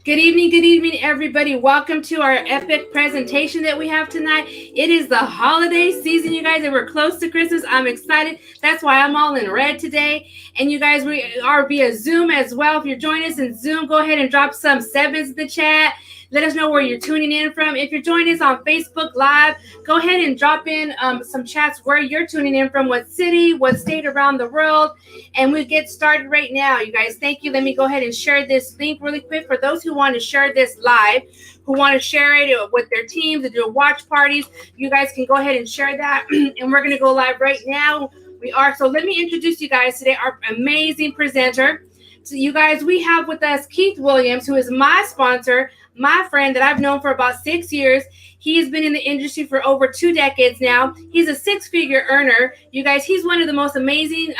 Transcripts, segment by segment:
Good evening, everybody. Welcome to our epic presentation that we have tonight. It is the holiday season, you guys, and we're close to Christmas. I'm excited. That's why I'm all in red today. And you guys, we are via Zoom as well. If you're joining us in Zoom, go ahead and drop some sevens in the chat. Let us know where you're tuning in from. If you're joining us on Facebook Live, go ahead and drop in some chats where you're tuning in from, what city, what state around the world. And we'll get started right now, you guys. Thank you. Let me go ahead and share this link really quick for those who want to share this live, who want to share it with their teams and do watch parties. You guys can go ahead and share that. And we're going to go live right now. So let me introduce you guys today, our amazing presenter. So you guys, we have with us Keith Williams, who is my sponsor, my friend that I've known for about 6 years. He has been in the industry for over 2 decades now. He's a 6-figure earner. You guys, he's one of the most amazing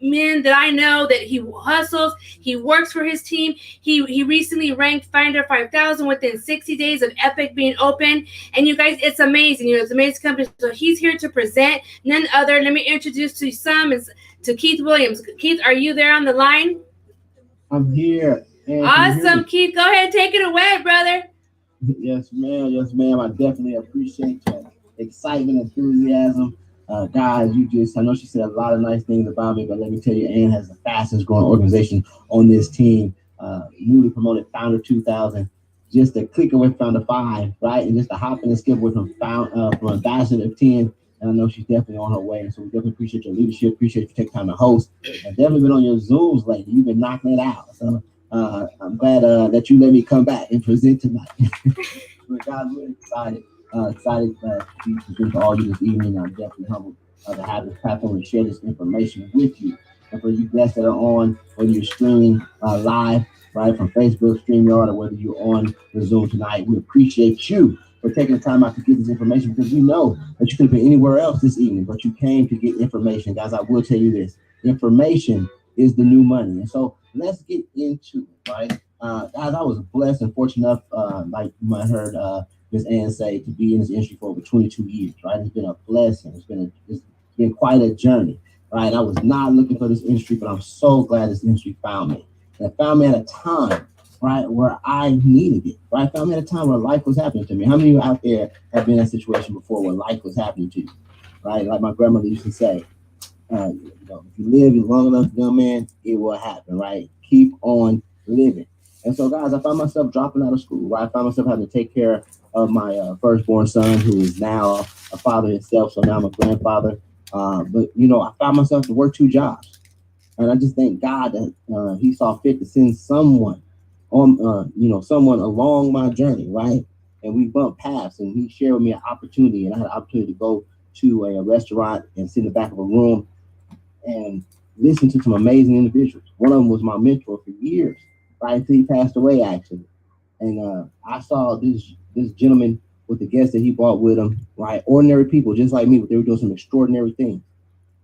men that I know, that he hustles. He works for his team. He recently ranked Finder 5000 within 60 days of Epic being open. And you guys, it's amazing. It's an amazing company. So he's here to present none other. Let me introduce to Keith Williams. Keith, are you there on the line? I'm here. Awesome, Keith. Go ahead, take it away, brother. Yes, ma'am. Yes, ma'am. I definitely appreciate your excitement, enthusiasm. Guys, I know she said a lot of nice things about me, but let me tell you, Ann has the fastest growing organization on this team. Newly promoted Founder 2000, just a click away from Founder 5, right? And just a hop and a skip away from Ambassador 10. And I know she's definitely on her way. So we definitely appreciate your leadership. Appreciate you taking time to host. And definitely been on your Zooms lately. You've been knocking it out. So I'm glad that you let me come back and present tonight. But guys, we're excited. Excited to be presenting to all you this evening. I'm definitely humbled to have this platform to share this information with you. And for you guests that are on, whether you're streaming live, right, from Facebook, StreamYard, or whether you're on the Zoom tonight, we appreciate you for taking the time out to get this information, because we know that you could have been anywhere else this evening, but you came to get information. Guys, I will tell you this. Information is the new money. And so let's get into it, right? Guys, I was blessed and fortunate enough, like you might have heard Ms. Ann say, to be in this industry for over 22 years, right? It's been a blessing. It's been quite a journey, right? I was not looking for this industry, but I'm so glad this industry found me. And it found me at a time, right, where I needed it, right? Found me at a time where life was happening to me. How many of you out there have been in a situation before where life was happening to you, right? Like my grandmother used to say, if you live long enough, young man, it will happen, right? Keep on living. And so, guys, I found myself dropping out of school, right? I found myself having to take care of my firstborn son, who is now a father himself. So now I'm a grandfather. But I found myself to work 2 jobs. And I just thank God that he saw fit to send someone someone along my journey, right? And we bumped paths, and he shared with me an opportunity, and I had an opportunity to go to a restaurant and sit in the back of a room and listen to some amazing individuals. One of them was my mentor for years, right until he passed away, actually. And I saw this gentleman with the guests that he brought with him, right? Ordinary people just like me, but they were doing some extraordinary things,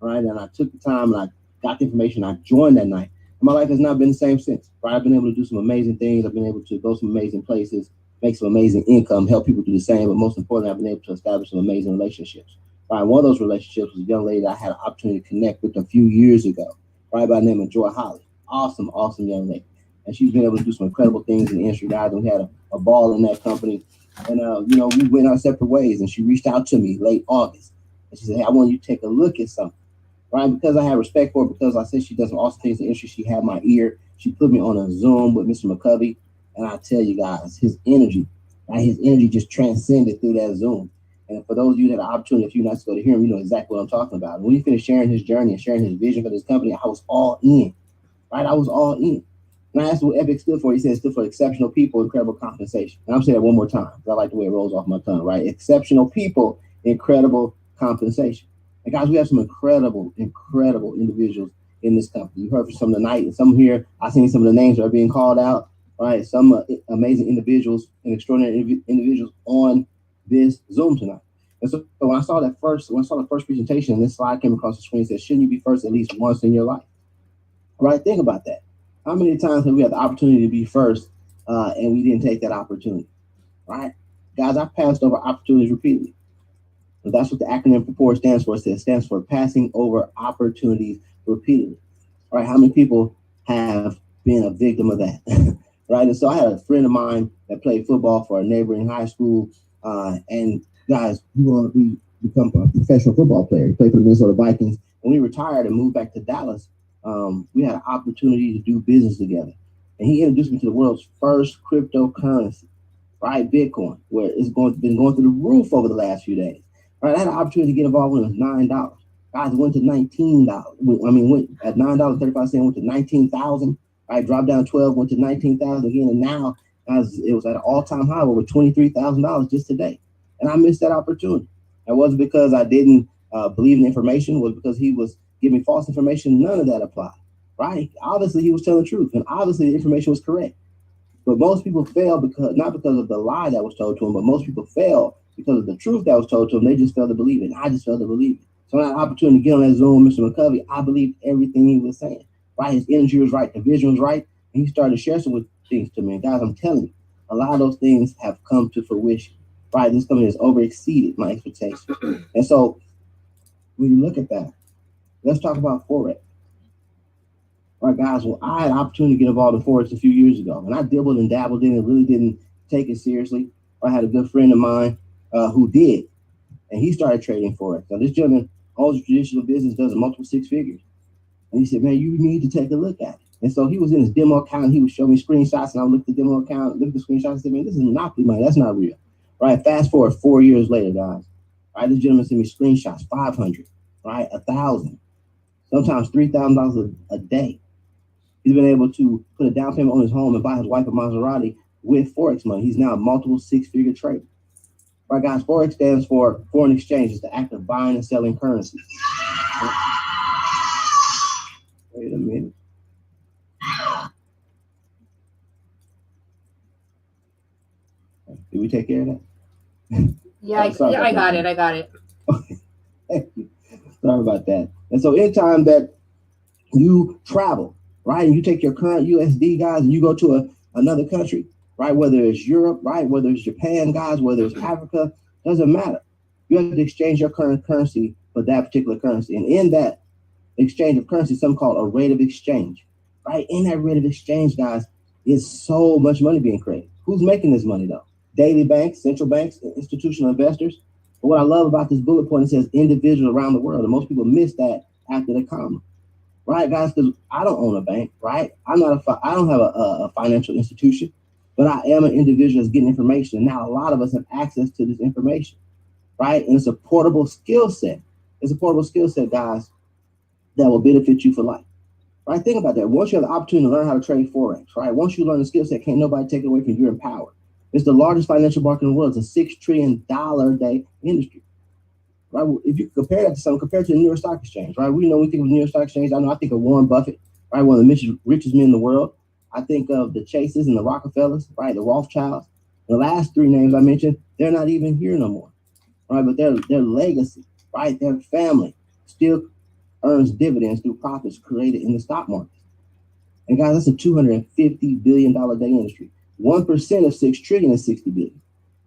right? And I took the time and I got the information. I joined that night. And my life has not been the same since, right? I've been able to do some amazing things. I've been able to go some amazing places, make some amazing income, help people do the same. But most importantly, I've been able to establish some amazing relationships. Right? One of those relationships was a young lady that I had an opportunity to connect with a few years ago, right, by the name of Joy Holly. Awesome young lady. And she's been able to do some incredible things in the industry, guys. And we had a ball in that company. And, we went our separate ways. And she reached out to me late August. And she said, hey, I want you to take a look at something. Right? Because I have respect for her, because I said she does some awesome things in the industry. She had my ear. She put me on a Zoom with Mr. McCovey. And I tell you guys, his energy just transcended through that Zoom. And for those of you that had the opportunity a few nights ago to hear him, you know exactly what I'm talking about. And when he finished sharing his journey and sharing his vision for this company, I was all in. Right? I was all in. And I asked what EPIC stood for. He said it stood for exceptional people, incredible compensation. And I'm saying that one more time, because I like the way it rolls off my tongue, right? Exceptional people, incredible compensation. And guys, we have some incredible individuals in this company. You heard from some tonight, and some here, I've seen some of the names that are being called out, right? Some amazing individuals and extraordinary individuals on this Zoom tonight. And so when I saw the first presentation, this slide came across the screen and said, shouldn't you be first at least once in your life? Right? Think about that. How many times have we had the opportunity to be first and we didn't take that opportunity? Right? Guys, I've passed over opportunities repeatedly. And that's what the acronym for POUR stands for. It stands for passing over opportunities repeatedly. All right, how many people have been a victim of that? right? And so I had a friend of mine that played football for a neighboring high school, and guys, he wanted to become a professional football player. He played for the Minnesota Vikings. When we retired and moved back to Dallas, we had an opportunity to do business together. And he introduced me to the world's first cryptocurrency, right? Bitcoin, where been going through the roof over the last few days. Right? I had an opportunity to get involved when it was $9. Guys, it went to $19. I mean, went at $9.35, went to 19,000. Right, dropped down 12, went to 19,000 again, and now as it was at an all-time high over $23,000 just today. And I missed that opportunity. It wasn't because I didn't believe in the information, it was because he was giving me false information. None of that applied. Right? Obviously, he was telling the truth, and obviously the information was correct. But most people fail because not because of the lie that was told to them, but most people fail because of the truth that was told to them. They just failed to believe it. And I just failed to believe it. So when I had an opportunity to get on that Zoom, Mr. McCovey, I believed everything he was saying. Right? His energy was right, the vision was right, and he started to share some things to me. And guys, I'm telling you, a lot of those things have come to fruition. Right? This company has over exceeded my expectations. And so when you look at that, let's talk about Forex. All right, guys, well, I had an opportunity to get involved in Forex a few years ago, and I dabbled and dabbled in it, really didn't take it seriously. I had a good friend of mine who did, and he started trading Forex. Now, this gentleman owns a traditional business, does multiple six figures. And he said, man, you need to take a look at it. And so he was in his demo account, and he would show me screenshots, and I would look at the demo account, look at the screenshots, and say, man, this is monopoly money. That's not real. Right, fast forward 4 years later, guys. Right, this gentleman sent me screenshots, 500, right, 1,000, sometimes $3,000 a day. He's been able to put a down payment on his home and buy his wife a Maserati with Forex money. He's now a multiple six-figure trader. Right, guys, Forex stands for foreign exchange. It's the act of buying and selling currencies. Wait a minute. Did we take care of that? Yeah, I got it. I got it. Thank you. Sorry about that. And so anytime that you travel, right, and you take your current USD, guys, and you go to another country, right, whether it's Europe, right, whether it's Japan, guys, whether it's Africa, doesn't matter. You have to exchange your current currency for that particular currency. And in that exchange of currency, something called a rate of exchange, right? In that rate of exchange, guys, is so much money being created. Who's making this money, though? Daily banks, central banks, institutional investors. But what I love about this bullet point, it says individuals around the world. And most people miss that after the comma. Right, guys, because I don't own a bank, right? I don't have a financial institution, but I am an individual that's getting information. And now a lot of us have access to this information, right? And it's a portable skill set. It's a portable skill set, guys, that will benefit you for life. Right? Think about that. Once you have the opportunity to learn how to trade Forex, right? Once you learn the skill set, can't nobody take it away from you. You're empowered. It's the largest financial market in the world. It's a $6 trillion a day industry. Right? If you compare that to something, compare it to the New York Stock Exchange, right? We think of the New York Stock Exchange. I think of Warren Buffett, right? One of the richest men in the world. I think of the Chases and the Rockefellers, right? The Rothschilds. The last three names I mentioned, they're not even here no more, right? But their legacy, right? Their family still earns dividends through profits created in the stock market. And guys, that's a $250 billion day industry. 1% of 6 trillion is 60 billion.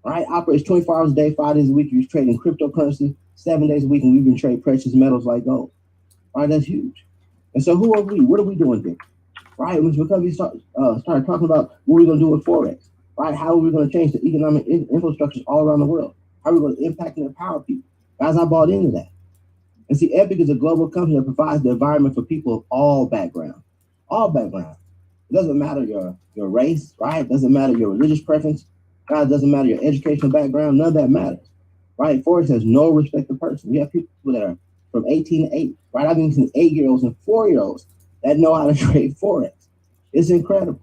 Right? Operates 24 hours a day, 5 days a week. You're trading cryptocurrency 7 days a week, and we've been trading precious metals like gold. Right? That's huge. And so who are we? What are we doing there? Right? Because we started talking about what we're going to do with Forex. Right? How are we going to change the economic infrastructures all around the world? How are we going to impact and empower people? Guys, I bought into that. And see, Epic is a global company that provides the environment for people of all backgrounds. All backgrounds. It doesn't matter your race, right? It doesn't matter your religious preference. God, it doesn't matter your educational background. None of that matters, right? Forex has no respect of person. We have people that are from 18 to 8, right? I've even seen 8-year-olds and 4-year-olds that know how to trade Forex. It's incredible,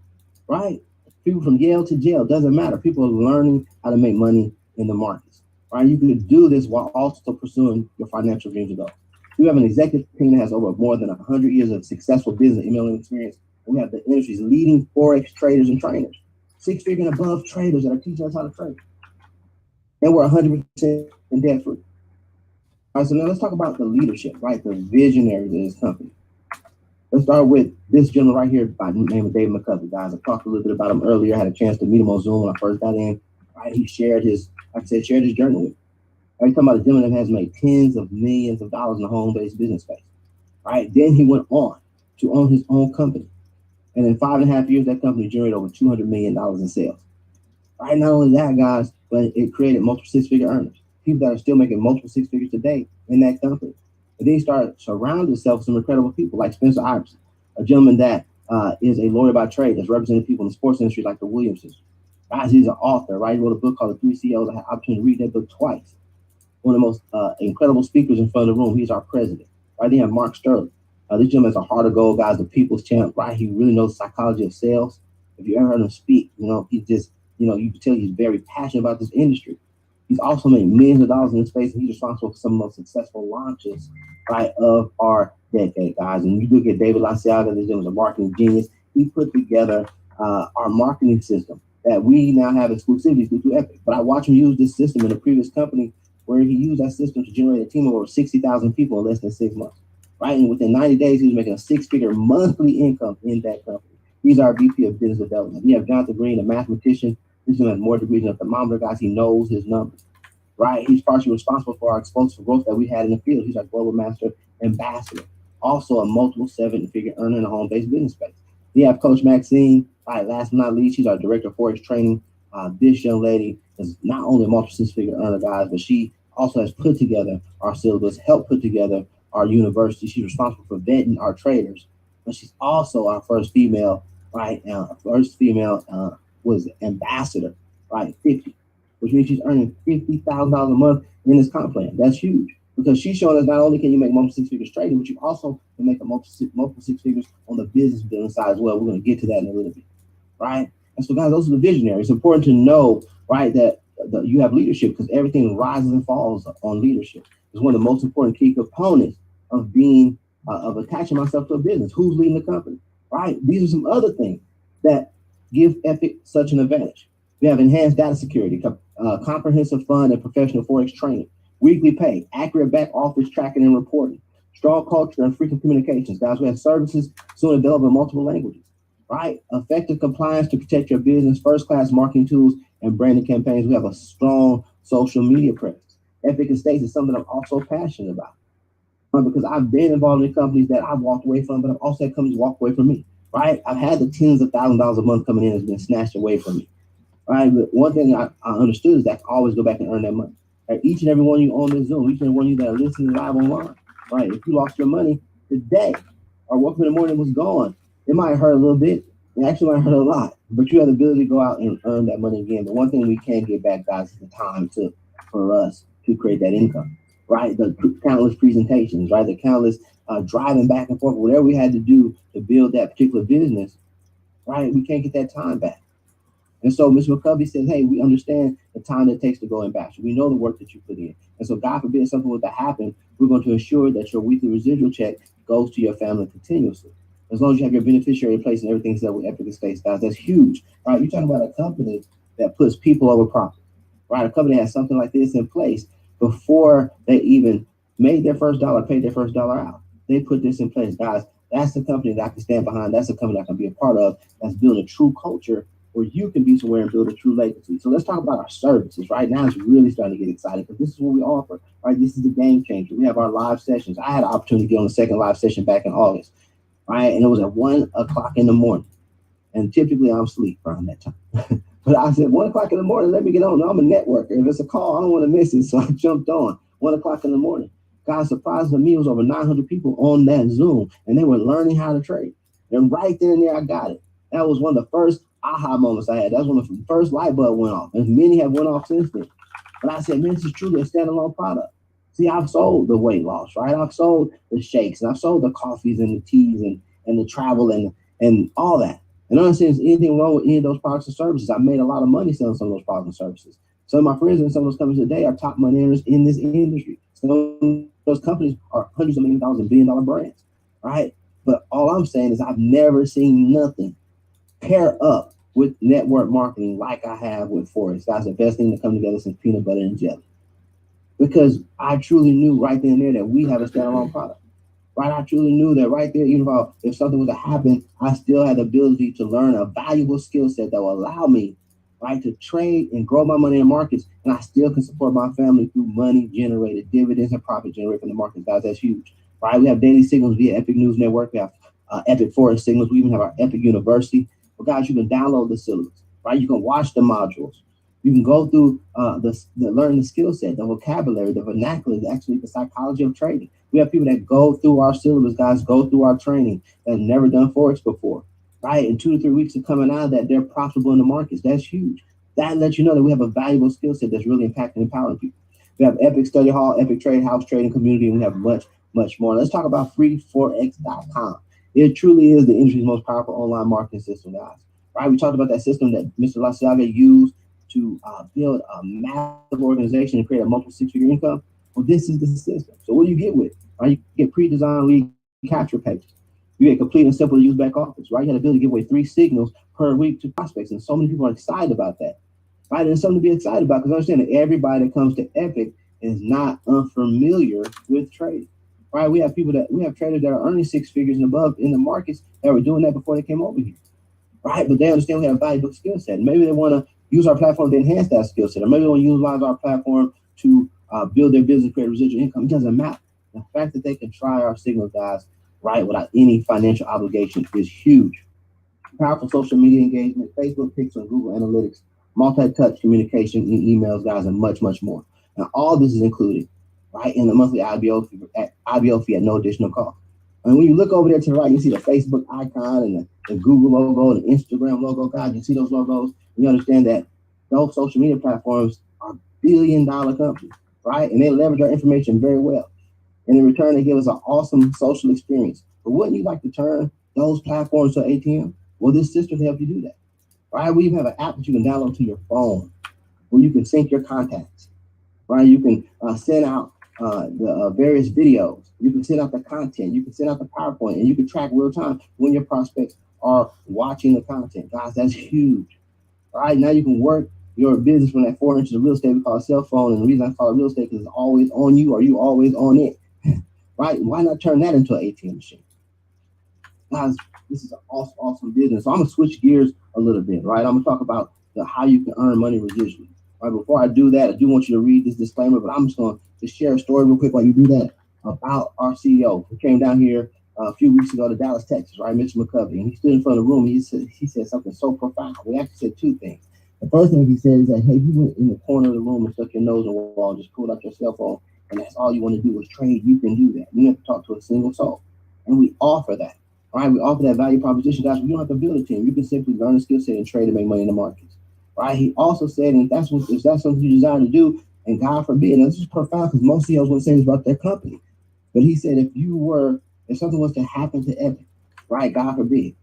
right? People from Yale to jail, doesn't matter. People are learning how to make money in the markets, right? You can do this while also pursuing your financial dreams and goals. We have an executive team that has over more than 100 years of successful business MLM experience. We have the industry's leading Forex traders and trainers, 6-figure and above traders that are teaching us how to trade. And we're 100% debt free. All right, so now let's talk about the leadership, right? The visionaries of this company. Let's start with this gentleman right here by the name of David McCovey, guys. I talked a little bit about him earlier. I had a chance to meet him on Zoom when I first got in. Right, he shared his journey with me. Right, he's talking about a gentleman that has made tens of millions of dollars in the home-based business space. Right, then he went on to own his own company. And in 5.5 years, that company generated over $200 million in sales. Right? Not only that, guys, but it created multiple six-figure earners. People that are still making multiple six figures today in that company. And then he started surrounding himself with some incredible people like Spencer Iverson, a gentleman that is a lawyer by trade that's representing people in the sports industry like the Williamsons. Guys, he's an author, right? He wrote a book called The Three CEOs. I had the opportunity to read that book twice. One of the most incredible speakers in front of the room. He's our president. Right? Then you have Mark Sterling. This gentleman is a heart of gold, guys, the people's champ, right? He really knows the psychology of sales. If you ever heard him speak, he just, you can tell he's very passionate about this industry. He's also made millions of dollars in this space, and he's responsible for some of the most successful launches, right, of our decade, guys. And you look at David Lanciaga, this gentleman's a marketing genius. He put together our marketing system that we now have exclusivity through Epic. But I watched him use this system in a previous company where he used that system to generate a team of over 60,000 people in less than 6 months, right? And within 90 days, he was making a six-figure monthly income in that company. He's our VP of Business Development. We have Jonathan Green, a mathematician. This one has more degrees than a thermometer, guys. He knows his numbers, right? He's partially responsible for our explosive growth that we had in the field. He's our global master ambassador. Also a multiple seven-figure earner in the home-based business space. We have Coach Maxine. All right, last but not least, she's our director of Forex training. This young lady is not only a multiple six-figure earner, guys, but she also has put together our syllabus, helped put together our university. She's responsible for vetting our traders, but she's also our first female, right? Was ambassador, right? 50, which means she's earning $50,000 a month in this comp plan. That's huge because she's showing us not only can you make multiple six figures trading, but you also can make a multiple six figures on the business building side as well. We're going to get to that in a little bit, right? And so, guys, those are the visionaries. It's important to know, right, that you have leadership because everything rises and falls on leadership. It's one of the most important key components of being of attaching myself to a business. Who's leading the company, right? These are some other things that give Epic such an advantage. We have enhanced data security, comprehensive fund and professional Forex training, weekly pay, accurate back office tracking and reporting, strong culture and frequent communications. Guys, we have services soon available in multiple languages, right? Effective compliance to protect your business, first-class marketing tools and branding campaigns. We have a strong social media presence. Epic Estates is something I'm also passionate about because I've been involved in companies that I've walked away from, but I've also had companies walk away from me. Right? I've had the tens of thousands of dollars a month coming in has been snatched away from me. Right? But one thing I understood is that I can always go back and earn that money. Right? Each and every one of you on this Zoom, each and every one of you that are listening live online, right? If you lost your money today or woke up in the morning was gone, it might hurt a little bit. It actually might hurt a lot, but you have the ability to go out and earn that money again. But one thing we can get back, guys, is the time for us to create that income. Right? The countless presentations, right? The countless driving back and forth, whatever we had to do to build that particular business, right? We can't get that time back. And so Ms. McCovey says, hey, we understand the time that it takes to go ambassador. We know the work that you put in. And so God forbid something were to happen, we're going to ensure that your weekly residual check goes to your family continuously. As long as you have your beneficiary in place and everything's set with Epic Estates, guys, that's huge. Right? You're talking about a company that puts people over profit. Right? A company has something like this in place before they even made their first dollar, paid their first dollar out. They put this in place, guys. That's the company that I can stand behind. That's the company I can be a part of. That's building a true culture where you can be somewhere and build a true legacy. So let's talk about our services. Right now, it's really starting to get exciting because this is what we offer. Right, this is the game changer. We have our live sessions. I had an opportunity to get on the second live session back in August. Right, and it was at 1 o'clock in the morning, and typically I'm asleep around that time. But I said 1 o'clock in the morning, let me get on. I'm a networker. If it's a call, I don't want to miss it. So I jumped on 1 o'clock in the morning. God, surprised me, it was over 900 people on that Zoom, and they were learning how to trade. And right then and there, I got it. That was one of the first aha moments I had. That's when the first light bulb went off. And many have went off since then. But I said, man, this is truly a standalone product. See, I've sold the weight loss, right? I've sold the shakes, and I've sold the coffees and the teas and the travel and all that. And I don't see there's anything wrong with any of those products and services. I made a lot of money selling some of those products and services. Some of my friends in some of those companies today are top money earners in this industry. Some of those companies are hundreds of million dollars and billion-dollar brands, right? But all I'm saying is I've never seen nothing pair up with network marketing like I have with Forex. That's the best thing to come together since peanut butter and jelly. Because I truly knew right then and there that we have a standalone product. Right, I truly knew that right there, even if something was to happen, I still had the ability to learn a valuable skill set that will allow me, right, to trade and grow my money in markets, and I still can support my family through money generated, dividends and profit generated from the markets. Guys, that's huge. Right, we have daily signals via Epic News Network. We have Epic Forex Signals. We even have our Epic University. But guys, you can download the syllabus, right? You can watch the modules. You can go through learn the skill set, the vocabulary, the vernacular, actually the psychology of trading. We have people that go through our syllabus, guys, go through our training that have never done Forex before, right? In 2 to 3 weeks of coming out of that, they're profitable in the markets. That's huge. That lets you know that we have a valuable skill set that's really impacting and empowering people. We have Epic Study Hall, Epic Trade House, Trading Community, and we have much, much more. Let's talk about freeforex.com. It truly is the industry's most powerful online marketing system, guys. Right? We talked about that system that Mr. Laciaga used to build a massive organization and create a multiple six-figure income. Well, this is the system. So what do you get with it? Right? You get pre-designed lead capture pages. You get complete and simple to use back office, right? You have the ability to give away 3 signals per week to prospects. And so many people are excited about that, right? And it's something to be excited about, because understand that everybody that comes to Epic is not unfamiliar with trading, right? We have traders that are earning 6 figures and above in the markets that were doing that before they came over here, right? But they understand we have a valuable skill set. Maybe they want to use our platform to enhance that skill set, or maybe they want to utilize our platform to build their business, create residual income. It doesn't matter. The fact that they can try our signals, guys, right, without any financial obligation is huge. Powerful social media engagement, Facebook, Pixel, Google Analytics, multi-touch communication, emails, guys, and much, much more. Now, all this is included, right, in the monthly IBO fee at no additional cost. And when you look over there to the right, you see the Facebook icon and the Google logo and the Instagram logo, guys. You see those logos. You understand that those social media platforms are billion-dollar companies, right? And they leverage our information very well. And in return, they give us an awesome social experience. But wouldn't you like to turn those platforms to ATM? Well, this system can help you do that, right? We even have an app that you can download to your phone where you can sync your contacts, right? You can send out the various videos. You can send out the content. You can send out the PowerPoint, and you can track real time when your prospects are watching the content. Guys, that's huge, right? Now you can work your business from that 4 inches of real estate we call a cell phone. And the reason I call it real estate is it's always on you or you always on it, right? Why not turn that into an ATM machine? Guys, this is an awesome, awesome business. So I'm going to switch gears a little bit, right? I'm going to talk about how you can earn money residually. Right, before I do that, I do want you to read this disclaimer, but I'm just going to share a story real quick while you do that about our CEO who came down here a few weeks ago to Dallas, Texas, right? Mitch McCovey. And he stood in front of the room. He said something so profound. We actually said 2 things. The first thing he said is that, hey, you went in the corner of the room and stuck your nose in the wall, just pulled out your cell phone, and that's all you want to do is trade. You can do that. You don't have to talk to a single soul. And we offer that, right? We offer that value proposition, guys. We don't have to build a team. You can simply learn a skill set and trade and make money in the markets, right? He also said, and if that's something you desire to do, and God forbid, and this is profound because most CEOs wouldn't say this about their company, but he said, if something was to happen to Epic, right, God forbid,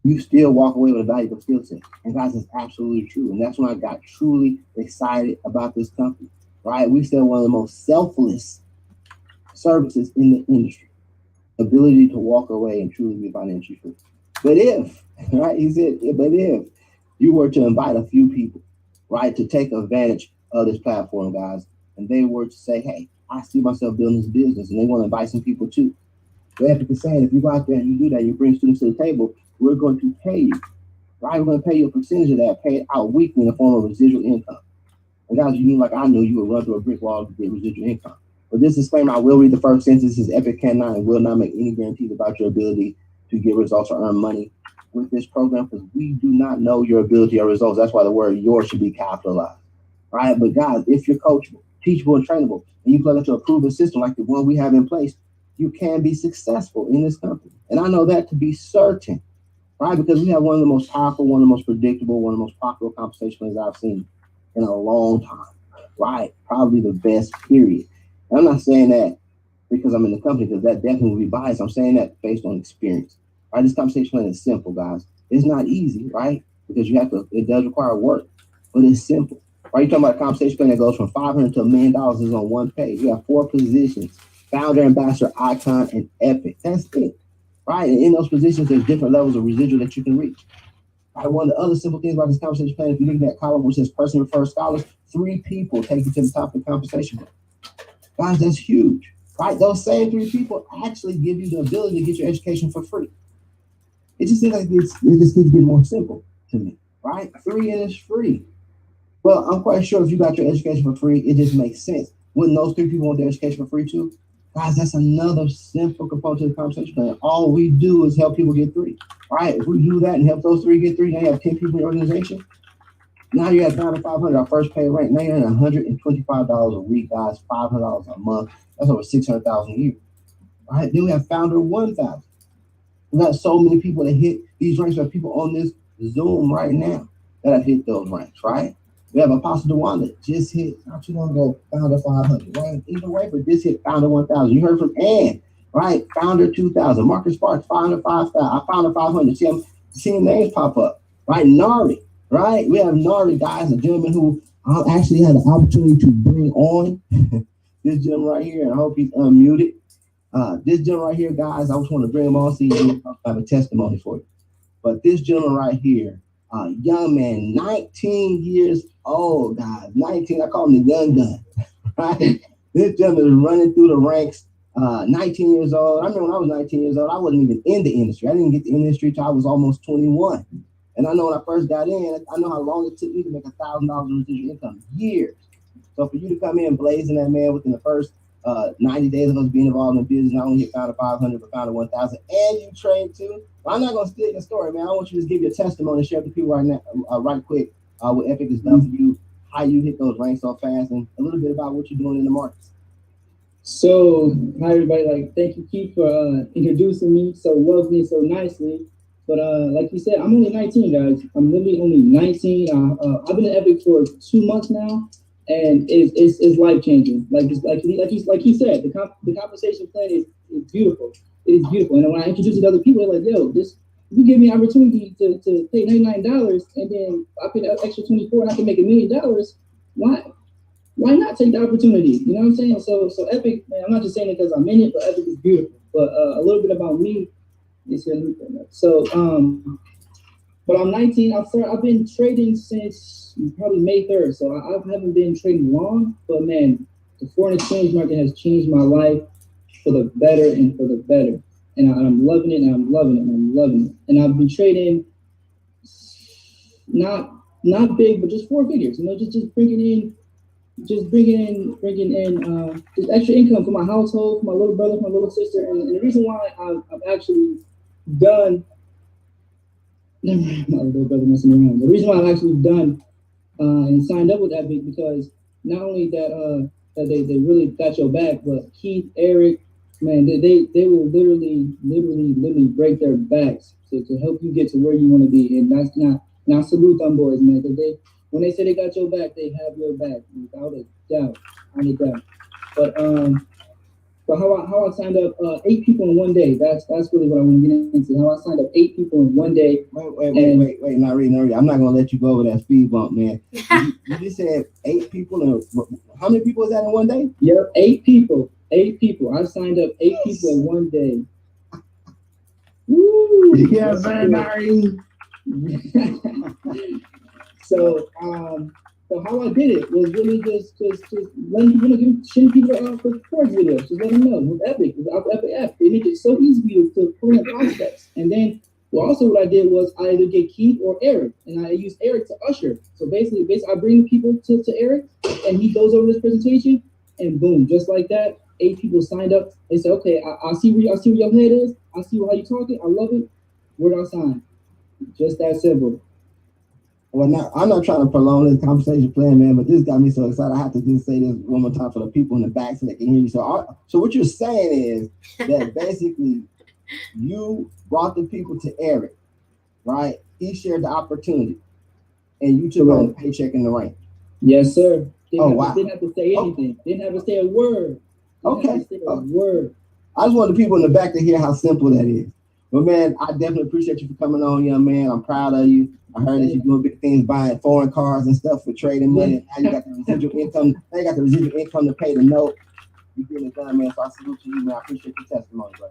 you still walk away with a valuable skill set. And guys, it's absolutely true. And that's when I got truly excited about this company, right? We sell one of the most selfless services in the industry, ability to walk away and truly be financially free. But if, right, he said, but if you were to invite a few people, right, to take advantage of this platform, guys, and they were to say, hey, I see myself building this business, and they want to invite some people too. The Epic is saying, if you go out there and you do that, you bring students to the table, we're going to pay you, right? We're going to pay you a percentage of that, pay it out weekly in the form of residual income. And guys, you knew, like I knew, you would run through a brick wall to get residual income. But this disclaimer, I will read the first sentence. This is Epic cannot and will not make any guarantees about your ability to get results or earn money with this program, because we do not know your ability or results. That's why the word yours should be capitalized, right? But guys, if you're coachable, teachable, and trainable, and you plug into a proven system like the one we have in place, you can be successful in this company. And I know that to be certain, right? Because we have one of the most powerful, one of the most predictable, one of the most popular compensation plans I've seen in a long time, right? Probably the best, period. And I'm not saying that because I'm in the company, because that definitely will be biased. I'm saying that based on experience, right? This compensation plan is simple, guys. It's not easy, right? Because it does require work, but it's simple, right? You're talking about a compensation plan that goes from $500 to $1 million is on one page. You have 4 positions: founder, ambassador, icon, and epic. That's it, right? And in those positions, there's different levels of residual that you can reach. Right? One of the other simple things about this compensation plan, if you look at that column which says person refers scholars, 3 people take you to the top of the compensation plan. Guys, that's huge, right? Those same 3 people actually give you the ability to get your education for free. It just seems like it just keeps getting more simple to me, right? 3 and it's free. Well, I'm quite sure if you got your education for free, it just makes sense. Wouldn't those 3 people want their education for free too? Guys, that's another simple component to the conversation plan. All we do is help people get three. Right? If we do that and help those three get three, now you have 10 people in your organization. Now you're at $9,500, our first pay rate. Now you're at $125 a week, guys, $500 a month. That's over $600,000 a year. Right? Then we have Founder 1,000. We got so many people that hit these ranks. We have people on this Zoom right now that have hit those ranks, right? We have Apostle Dewan that just hit not too long ago, Founder 500, right? Either way, but just hit Founder 1,000. You heard from Ann, right? Founder 2,000. Marcus Sparks, Founder 5,000. I Founder 500. See, I'm seeing names pop up, right? Nari, right? We have Nari, guys, a gentleman who I actually had the opportunity to bring on this gentleman right here, and I hope he's unmuted. This gentleman right here, guys, I just want to bring him on, see if I have a testimony for you. But this gentleman right here, young man, 19 years old, guys, 19, I call him the young gun, right? This gentleman is running through the ranks, 19 years old. I remember when I was 19 years old, I wasn't even in the industry. I didn't get the industry until I was almost 21. And I know when I first got in, I know how long it took me to make $1,000 in residual income, years. So for you to come in blazing that, man, within the first 90 days of us being involved in business, not only hit Founder 500, but Founder 1,000, and you trade too. Well, I'm not going to steal your story, man. I want you to just give your testimony and share with the people right now, right quick, what Epic has done for you, how you hit those ranks so fast, and a little bit about what you're doing in the markets. So, hi everybody. Thank you, Keith, for introducing me so lovely, so nicely. But like you said, I'm only 19, guys. I'm literally only 19. I've been in Epic for 2 months now, and it's life changing. Like he said, the compensation plan is beautiful. It is beautiful. And when I introduce it to other people, they're like, "Yo, you give me an opportunity to pay $99, and then I pay the extra 24, and I can make $1 million. Why not take the opportunity?" You know what I'm saying? So Epic, man, I'm not just saying it because I'm in it, but Epic is beautiful. But a little bit about me. So, but I'm 19. I've been trading since probably May 3rd. So I haven't been trading long, but man, the foreign exchange market has changed my life for the better and for the better. And I'm loving it, and I'm loving it, and I'm loving it. And I've been trading not big, but just 4 figures. You know, just bringing in just extra income for my household, for my little brother, for my little sister. And the reason why I've actually done, never mind, my little brother messing around. The reason why I've actually done and signed up with Epic, because not only that they really got your back, but Keith, Eric, man, they will literally break their backs to help you get to where you want to be. And that's not. And I salute them boys, man, because when they say they got your back, they have your back without a doubt. But how I signed up 8 people in one day. That's really what I want to get into. How I signed up 8 people in one day. Wait, not really. I'm not gonna let you go over that speed bump, man. You just said 8 people, and how many people is that in one day? Yep, 8 people. 8 people. I signed up 8 people in one day. Woo! Yeah, very nice. So how I did it was really just letting people share people for Forex videos. Just let them know with Epic, with Epic app. They make it so easy to pull in prospects. And then also what I did was I either get Keith or Eric, and I use Eric to usher. So basically I bring people to Eric, and he goes over this presentation, and boom, just like that, 8 people signed up. They said, "Okay, I see where your head is. I see how you talking. I love it. Where do I sign?" Just that simple. Well, now I'm not trying to prolong this conversation plan, man, but this got me so excited. I have to just say this one more time for the people in the back so they can hear you. So what you're saying is that basically you brought the people to Eric, right? He shared the opportunity, and you took on the paycheck in the rank. Yes, sir. Didn't have to say anything. Didn't have to say a word. Word. I just want the people in the back to hear how simple that is. But man, I definitely appreciate you for coming on, young man. I'm proud of you. I heard that you're doing big things, buying foreign cars and stuff for trading money. Now you got the residual income. Now you got the residual income to pay the note. You're getting it done, man. So I salute you, man. I appreciate your testimony, bro.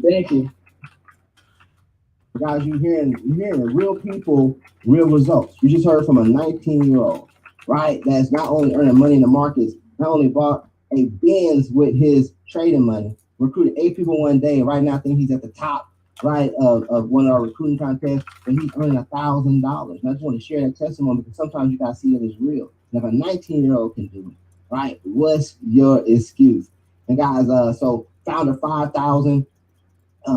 Thank you. Guys, you're hearing real people, real results. You just heard from a 19-year-old, right? That's not only earning money in the markets, not only bought a Benz with his trading money, recruited 8 people one day, and right now I think he's at the top, right, of one of our recruiting contests, and he's earning $1,000. And I just want to share that testimony because sometimes you gotta see it as real. And if a 19-year-old can do it, right, what's your excuse? And guys, so founder 5,000.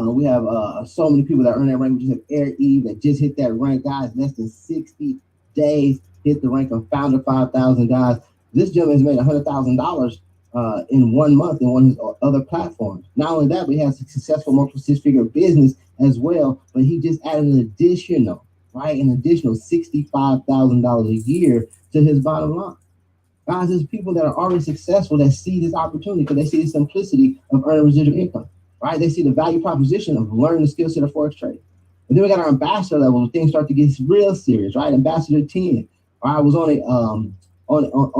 We have so many people that earn that rank. We just have Eric Eve that just hit that rank, guys. Less than 60 days, hit the rank of founder 5,000, guys. This gentleman has made $100,000 in 1 month in one of his other platforms. Not only that, but he has a successful multiple six-figure business as well. But he just added an additional $65,000 a year to his bottom line. Guys, there's people that are already successful that see this opportunity because they see the simplicity of earning residual income. Right? They see the value proposition of learning the skill set of Forex trading. And then we got our ambassador level where things start to get real serious, right? Ambassador 10. I was on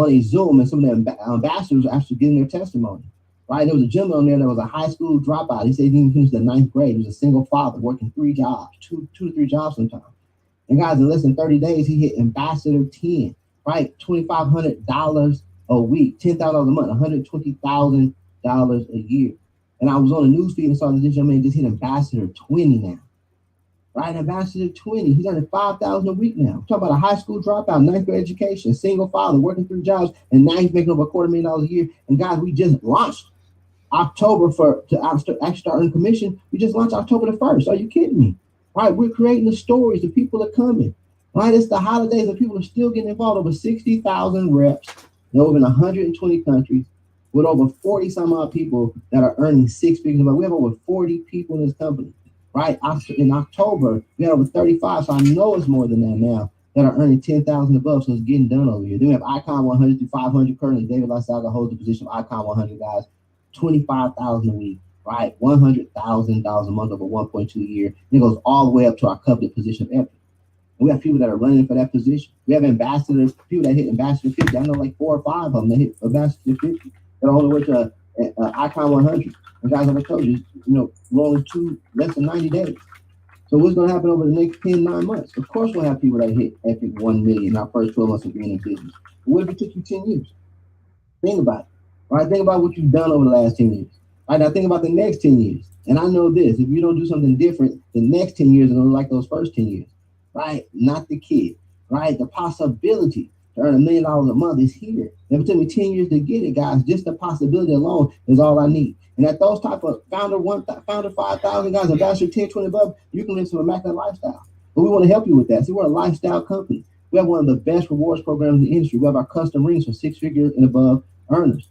a Zoom and some of the ambassadors were actually giving their testimony. Right? There was a gentleman on there that was a high school dropout. He said he didn't finish the 9th grade. He was a single father working 3 jobs, two to three jobs sometimes. And guys, in less than 30 days, he hit ambassador 10, right? $2,500 a week, $10,000 a month, $120,000 a year. And I was on the news feed and saw this young man just hit ambassador 20 now. Right? Ambassador 20. He's earning $5,000 a week now. We're talking about a high school dropout, 9th grade education, single father, working 3 jobs, and now he's making over $250,000 a year. And guys, we just launched October to actually start earning commission. We just launched October the 1st. Are you kidding me? Right? We're creating the stories. The people are coming. Right? It's the holidays and people are still getting involved. Over 60,000 reps in over 120 countries. With over 40 some odd people that are earning 6 figures. We have over 40 people in this company, right? In October, we had over 35. So I know it's more than that now that are earning 10,000 above. So it's getting done over here. Then we have Icon 100 through 500 currently. David Lysaga holds the position of Icon 100 guys, 25,000 a week, right? $100,000 a month over 1.2 year. And it goes all the way up to our coveted position of Epic. And we have people that are running for that position. We have ambassadors, people that hit ambassador 50. I know like 4 or 5 of them that hit ambassador 50. All the way to Icon 100. And guys, like I told you, we're only less than 90 days. So what's going to happen over the next 9 months? Of course, we'll have people that hit Epic 1 million in our first 12 months of being in business. But what if it took you 10 years? Think about it. Right? Think about what you've done over the last 10 years. Right? Now think about the next 10 years. And I know this, if you don't do something different, the next 10 years are going to be like those first 10 years. Right? Not the kid. Right? The possibility to earn $1 million a month is here. It took me 10 years to get it, guys. Just the possibility alone is all I need. And at those type of founder 5,000 guys, ambassador 10, 20 above, you can live some immaculate lifestyle. But we want to help you with that. See, we're a lifestyle company. We have one of the best rewards programs in the industry. We have our custom rings for 6-figure and above earners.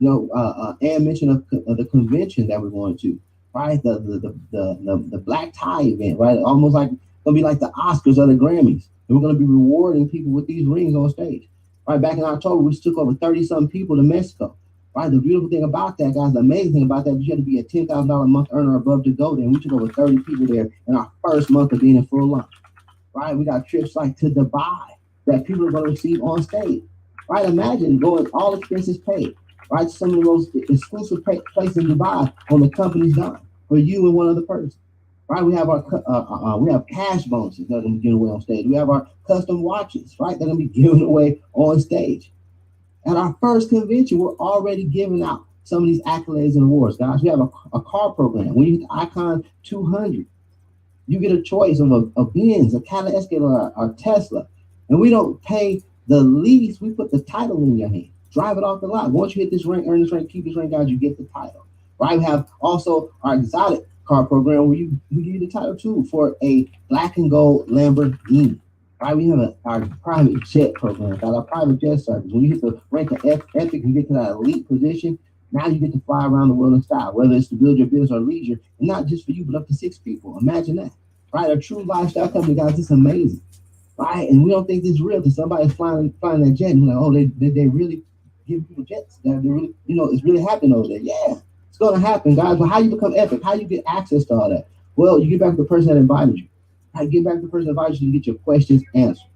Ann mentioned of the convention that we're going to, right? The black tie event, right? Almost like gonna be like the Oscars or the Grammys. And we're going to be rewarding people with these rings on stage. Right, back in October, we took over 30-some people to Mexico. Right, the beautiful thing about that, guys, the amazing thing about that, is you had to be a $10,000 a month earner or above to go there. And we took over 30 people there in our first month of being in full launch. Right, we got trips like to Dubai that people are going to receive on stage. Right, imagine going all expenses paid. Right, some of the most exclusive places in Dubai on the company's dime for you and one other person. Right, we have we have cash bonuses that are going to be given away on stage. We have our custom watches, right, that are going to be given away on stage. At our first convention, we're already giving out some of these accolades and awards, guys. We have a car program. When you hit the Icon 200, you get a choice of a Benz, a Cadillac Escalade, or Tesla. And we don't pay the lease. We put the title in your hand. Drive it off the lot. Once you hit this rank, earn this rank, keep this rank, guys, you get the title. Right, we have also our exotic car program where we give you the title too for a black and gold Lamborghini. Right, we have our private jet program, got our private jet service. When you hit the rank of Epic, you get to that elite position. Now you get to fly around the world in style, whether it's to build your business or leisure, and not just for you, but up to 6 people. Imagine that. Right, a true lifestyle company, guys. It's amazing. Right, and we don't think this is real because somebody's flying that jet and like, oh, they really give people jets. That they really, it's really happening over there. Yeah. It's going to happen, guys. But how you become epic? How you get access to all that? Well, you get back to the person that invited you. Right? Get back to the person that invited you to get your questions answered.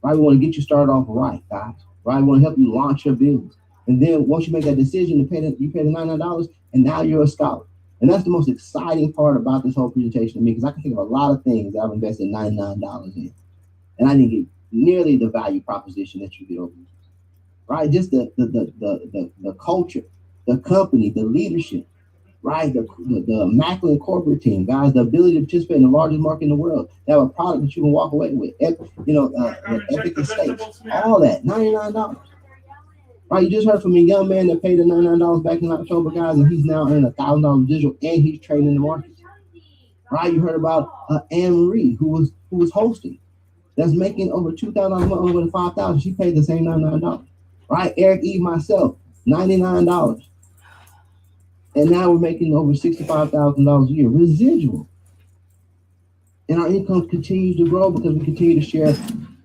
Right? We want to get you started off right, guys. Right? We want to help you launch your business. And then once you make that decision, you pay the $99, and now you're a scholar. And that's the most exciting part about this whole presentation to me, because I can think of a lot of things that I've invested $99 in. And I didn't get nearly the value proposition that you get over here. Right? Just the culture, the company, the leadership, right? The immaculate corporate team, guys, the ability to participate in the largest market in the world, to have a product that you can walk away with, Epic Estates, all that, $99. Right, you just heard from a young man that paid the $99 back in October, guys, and he's now earning $1,000 residual, and he's trading in the market. Right, you heard about Anne Marie, who was hosting, that's making over $2,000 a month, over the $5,000. She paid the same $99. Right, Eric Eve, myself, $99, and now we're making over $65,000 a year residual, and our income continues to grow because we continue to share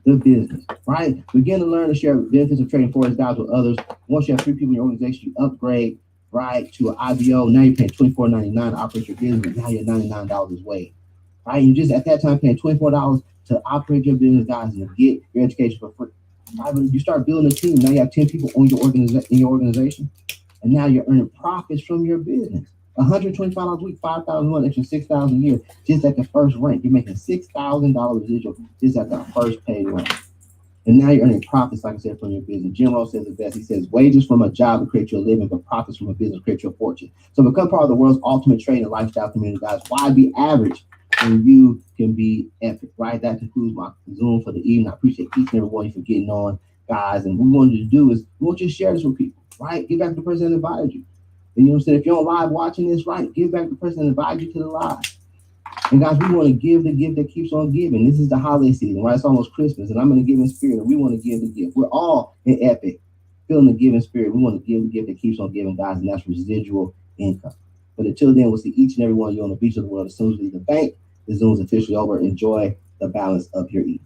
the business, right? Begin to learn to share benefits of trading Forex guys with others. Once you have 3 people in your organization, you upgrade, right, to an IBO. Now you're paying $24.99 to operate your business, but now you're $99 way, right? You just at that time paying $24 to operate your business, guys, and get your education for free. Right? But you start building a team. Now you have 10 people on your organization, and now you're earning profits from your business. $125 a week, $5,000 a month, extra $6,000 a year, just at the first rank. You're making $6,000 residual just at the first paid rank. And now you're earning profits, like I said, from your business. Jim Rohn says it best. He says, wages from a job will create your living, but profits from a business create your fortune. So become part of the world's ultimate trading and lifestyle community, guys. Why be average when you can be epic, right? That concludes my Zoom for the evening. I appreciate each and every one of you for getting on, guys. And what we wanted to do is we want you to share this with people, right? Give back to the person that invited you. And you know what I'm saying? If you're on live watching this, right, give back to the person that invited you to the live. And guys, we want to give the gift that keeps on giving. This is the holiday season, right? It's almost Christmas, and I'm in the giving spirit, and we want to give the gift. We're all in Epic, feeling the giving spirit. We want to give the gift that keeps on giving, guys, and that's residual income. But until then, we'll see each and every one of you on the beach of the world as soon as we leave the bank. The Zoom is officially over. Enjoy the balance of your evening.